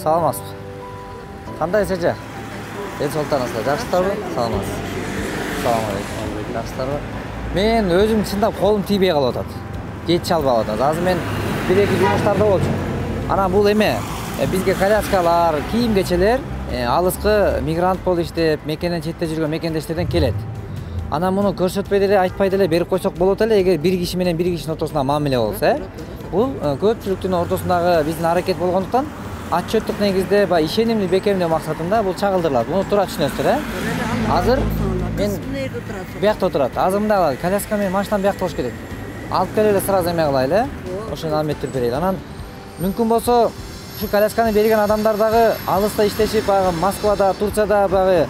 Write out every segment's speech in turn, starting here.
саламатсызбы? Кандай эже? Ден соолуктарыңызга жакшысыздарбы? Саламатсыз. Салам алейкум. Жакшысыздарбы? Мен өзүм чындап колум тийбей калып атат. Жетише албай атат. Азыр мен 1-2 жумуштарда болчумун. Анан бул эме бизге коляскалар, кийим-кечелер алыскы мигрант болуп иштеп, мекенден четте жүргөн мекендештерден келет. Анан муну көрсөтпөй деле, айтпай деле берип койсок болот эле, эгер бир киши менен бир кишинин ортосунда мамиле болсо, бул көпчүлүктүн ортосундагы биздин аракет болгондуктан отчеттук негизде баягы ишенимди бекемдөө максатында бул чагылдырылат. Муну туура түшүнөсүздөр, Азыр мен биякта отурат. Азыр мындай коляска менен машинам биякта болуш керек. Алып келели сразу эме кылайлы, ошону алметтирип берели. Анан мүмкүн болсо ушу колясканы берген адамдар дагы алыста иштешип, баягы Москвада, Турцияда баягы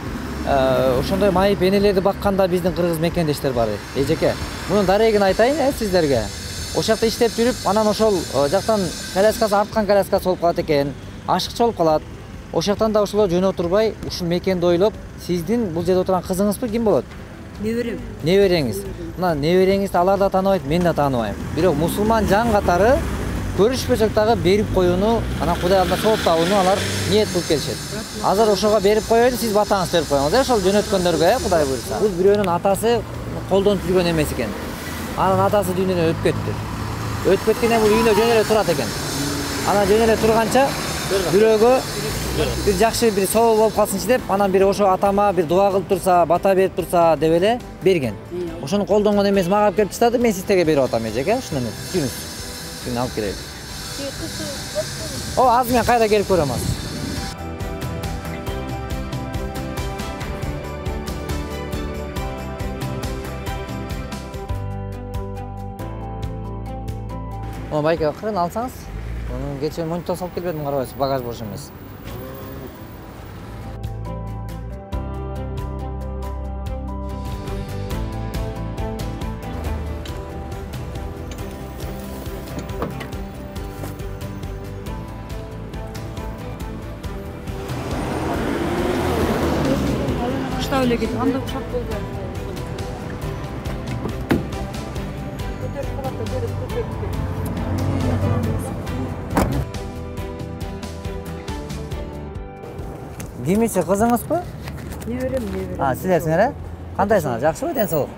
ошондой майып энелерди бакканда биздин кыргыз мекендештер бар. Эжеке, мунун дарегин айтайын сиздерге. Ошол жакта иштеп жүрүп, анан ошол жактан коляскасы арткан коляскасы болуп калат экен, ашыкчы болуп калат. Ошол жактан да ошоло жөнө отурбай, ушул мекенди ойлоп, сиздин бул жерде отурган кызыңызбы, ким болот? Неберем. Небереңиз. Мына небереңизди алар да тааныбайт, мен да тааныбайм. Бирок мусулман жан катары көрүшпөсөк дагы берип коюуну, анан Кудай алдында сооп табууну алар ниет кылып келишет. Азыр ошого берип коелу, сиз батаңызды берип коюңуз, ошол жөнөткөндөргө, Кудай буйрса. Бул бирөөнүн атасы колдонуп жүргөн эмес экен. Анын атасы дүйнөдөн өтүп кетти. Өтүп кеткенден бул үйүндө жөн эле турат экен. Анан жөн эле турганча бирөөгө бир жакшы бир соо болуп калсынчы деп, анан бир ошо атама бир дуа кылып турса, бата берип турса деп эле берген. Ошону колдонгон эмес мага алып келип таштады, мен сизге берип атам эжеке, ушуну эмес. Күнүс. Күн алып келели. О, азыр мен кайда келип көрөм азыр. О, байке, кырын алсаңыз. Мунун кечээ монитор салып келбедим, карабайсыз, багаж бош эмес. Кышта эле кетип, анда ушак болду. Кимичи кызыңызбы? Неберем. Силерсиңер, кандайсыңар? Жакшыбы ден соолук?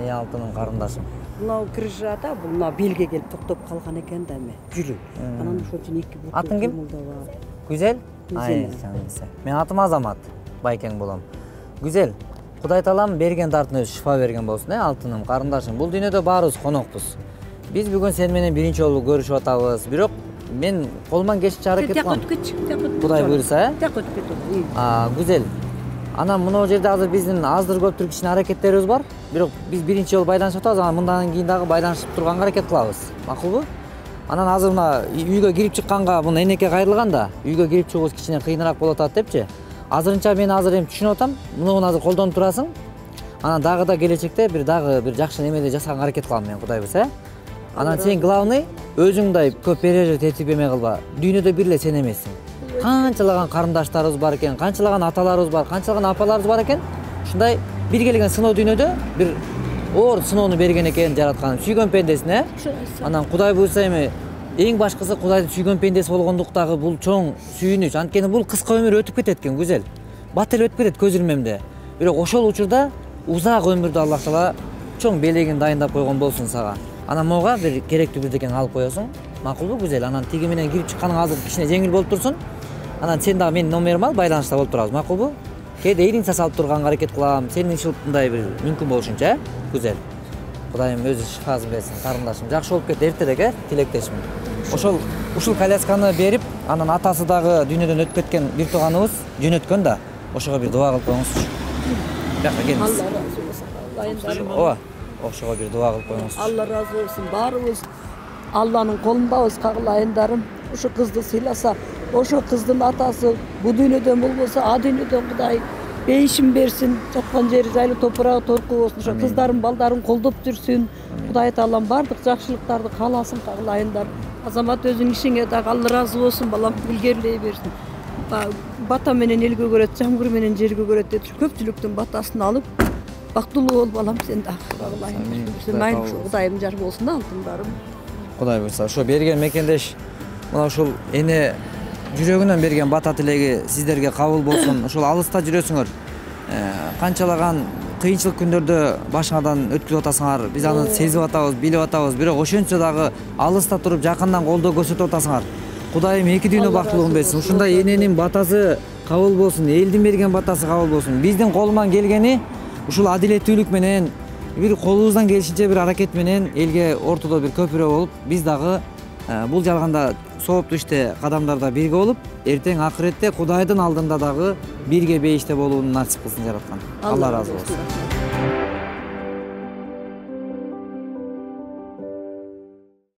Алтыным карындашым. Мынау киржада, бул мына белге келип токтоп калган экен да эме. Жүрүп. Анан ошол үчүн 2 бут. Атың ким? Гүзел? Ай, жанысы. Мен атым Азамат, байкең болом. Гүзел, Кудай таалам берген дартына өзү шифа берген болсун, алтыным карындашым. Бул дүйнөдө баарыбыз конокпуз. Биз бүгүн сен менен биринчи жолу көрүшүп атабыз. Бирок мен колуман келишинче аракет кылам. Кудай буйрса, Гүзел. Анан мына жерде азыр биздин аздыр көптүр кичине аракеттерибиз бар. Бирок биз биринчи жолу байланышып атабыз, анан мындан кийин дагы байланышып турганга аракет кылабыз. Макулбу? Анан азыр мына үйгө кирип чыкканга мына энеке кайрылган да, үйгө кирип чыгуубуз кичине кыйыныраак болуп атат депчи. Азырынча мен азыр эми түшүнүп атам, муну азыр колдонуп турасың. Анан дагы да келечекте дагы бир жакшы немеде жасаганга аракет кылам мен, Кудай буйрса. Анан сен главный өзүңдөй көп переживать этип эме кылба. Дүйнөдө бир эле сен эмессиң. Канчалаган карындаштарыбыз бар экен, канчалаган аталарыбыз бар, канчалаган апаларыбыз бар экен. Ушундай бир келген сыноо дүйнөдө бир оор сыноону берген экен жараткан, сүйгөн пендесине. Анан Кудай буйрса эми эң башкысы Кудайдын сүйгөн пендеси болгондуктагы бул чоң сүйүнүч. Анткени бул кыска өмүр өтүп кетет экен, Гүзел. Бат эле өтүп кетет көз ирмемде. Бирок ошол учурда узак өмүрдү Аллах Таала чоң белегин дайындап койгон болсун сага. Анан мога бир керектүү бирдекени алып коесуң. Макулбу, Гүзел? Анан тиги менен кирип чыкканың азыр кичине жеңил болуп турсун. Анан сен дагы менин номеримди ал, байланышта болуп турабыз. Макулбу? Кээде илиңсе салып турганга аракет кылам. Сенин ушундай бир мүмкүн болушунча, Гүзел. Кудайым өзү шифасын берсин, карындашым. Жакшы болуп кет эртерээк, тилектешмин. Ушул колясканы берип, анан атасы дагы дүйнөдөн өтүп кеткен бир тууганыбыз жөнөткөн да. Ошого бир дуа кылып коюңузчу. Бияка келиңиз. Алла разы болсун. Айындарым. Ооба. Ошого бир дуа кылып коюңузчу. Алла разы болсун. Баарыбыз Алланын колундабыз, кагылайындарым. Ушу кызды сыйласа, ошо кыздын атасы бу дүйнөдөн болбосо, а дүйнөдөн Кудай бейишин берсин, жаткан жери жайлуу топурагы торку болсун. Ошо кыздарын, балдарын колдоп жүрсүн. Кудай таалам бардык жакшылыктарды кааласын, кагылайындар. Азамат өзүң ишиңе дагы Алла разы болсун, балам илгерилей берсин. Бата менен элге көрөт, жамгыр менен жерге көрөт деп көпчүлүктүн батасын алып, бактылуу бол балам, сен дагы кагылайын. Майым Кудайым жар болсун, алтындарым. Кудай буйрса, ошо берген мекендеш мына ушул эне жүрөгүнөн берген бата тилеги сиздерге кабыл болсун. Ушул алыста жүрөсүңөр. Канчалаган кыйынчылык күндөрдө башыңардан өткүзүп атасыңар. Биз аны сезип атабыз, билип атабыз. Бирок ошентсе дагы алыста туруп жакындан колдоо көрсөтүп атасыңар. Кудайым эки дүйнө бактылыгын берсин. Ушундай эненин батасы кабыл болсун, элдин берген батасы кабыл болсун. Биздин колунан келгени ушул адилеттүүлүк менен бир колубуздан келишинче бир аракет менен элге ортодо бир көпүрө болуп, биз дагы бул жалганда сооптуу иште кадамдарда бирге болуп, эртең акыретте Кудайдын алдында дагы бирге бейиште болууну насип кылсын жараткан. Алла ыраазы болсун.